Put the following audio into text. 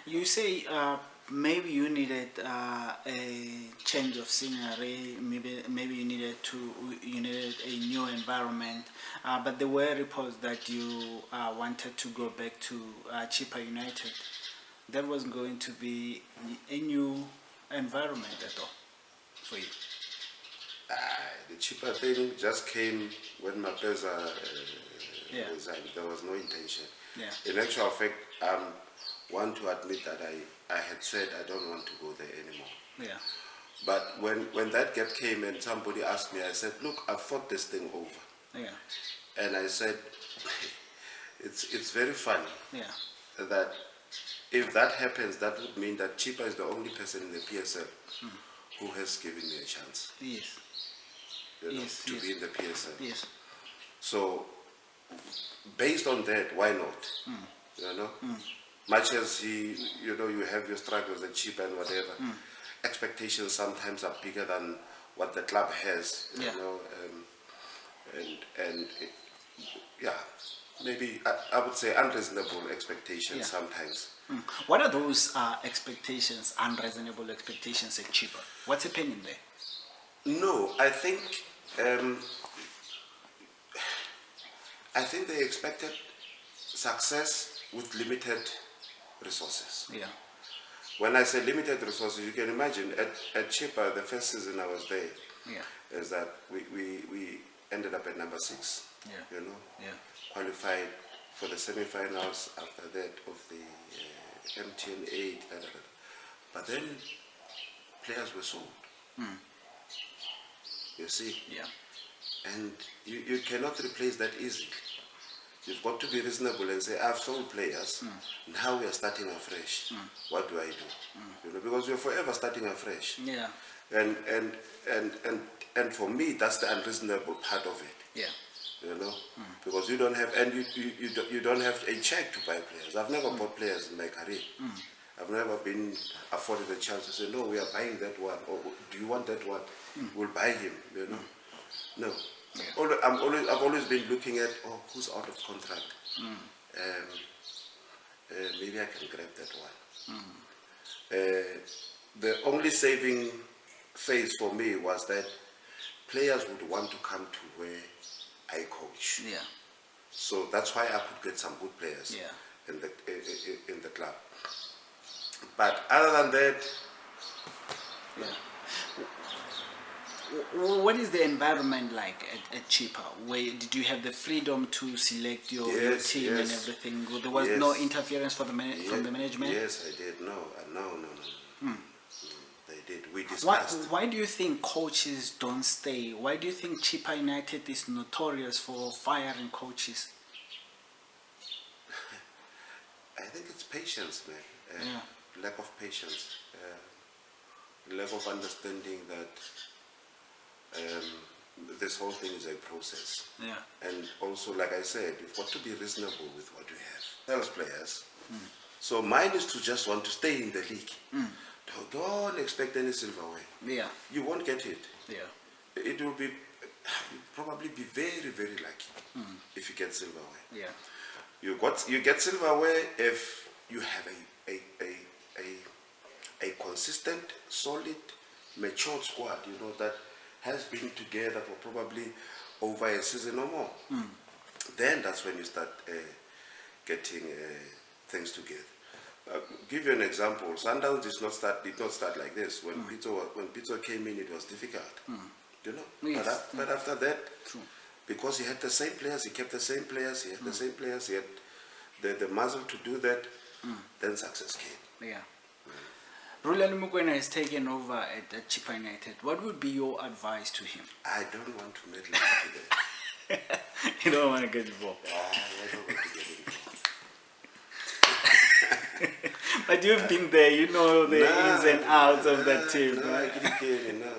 You say maybe you needed a change of scenery. Maybe you needed a new environment. But there were reports that you wanted to go back to Chippa United. That was going to be a new environment at all for you. The cheaper thing just came when Mapeza Yeah. resigned. There was no intention. Yeah. In actual fact, want to admit that I had said I don't want to go there anymore. Yeah. But when that gap came and somebody asked me, I said, look, I've thought this thing over. Yeah. And I said, it's very funny Yeah. that if that happens, that would mean that Chippa is the only person in the PSL who has given me a chance. Yes. You know, Yes, to yes. be in the PSL. Yes. So, based on that, why not? You know, much as you have your struggles at Chippa and whatever, expectations sometimes are bigger than what the club has. You Yeah. know, and it, yeah, maybe I would say unreasonable expectations Yeah. sometimes. What are those expectations, unreasonable expectations at Chippa? What's happening there? No, I think they expected success with limited resources. Yeah. When I say limited resources, you can imagine at Chippa, the first season I was there, Yeah. is that we ended up at number 6. Yeah. You know, Yeah. qualified for the semi-finals after that of the MTN 8. But then players were sold. You see, Yeah. and you cannot replace that easily. You've got to be reasonable and say, I've sold players, now we are starting afresh. What do I do? You know, because you're forever starting afresh. Yeah. And for me, that's the unreasonable part of it. Yeah. You know, because you don't have, and you don't have a check to buy players. I've never bought players in my career. I've never been afforded a chance to say, no, we are buying that one, or do you want that one? We'll buy him. You know, no. Yeah. I've always been looking at, who's out of contract. Maybe I can grab that one. The only saving phase for me was that players would want to come to where I coach. Yeah. So that's why I could get some good players Yeah. in the club. But other than that, Yeah. What is the environment like at Chippa? Where did you have the freedom to select your team and everything? There was no interference from the management? Yes, I did. No. They did. We discussed. Why do you think coaches don't stay? Why do you think Chippa United is notorious for firing coaches? I think it's patience, man. Yeah. Lack of patience. Lack of understanding that this whole thing is a process. Yeah. And also, like I said, you've got to be reasonable with what you have. Sales players. So mine is to just want to stay in the league. Don't expect any silverware. Yeah. You won't get it. Yeah. It will be, you'll probably be very, very lucky if you get silverware. Yeah. You get silverware if you have a consistent, solid, matured squad, you know, that has been together for probably over a season or more. Then that's when you start getting things together. Give you an example. Sundowns did not start like this. When Pito came in, it was difficult. You know. Yes. But after that, True. because he had the same players, he kept the same players, he had the same players, he had the muscle to do that, then success came. Yeah. Rhulani Mokwena has taken over at Chippa United. What would be your advice to him? I don't want to meddle into that. You don't want to get involved. I don't want to get involved. But you've been there, you know the ins and outs of that team. No, I can't, no.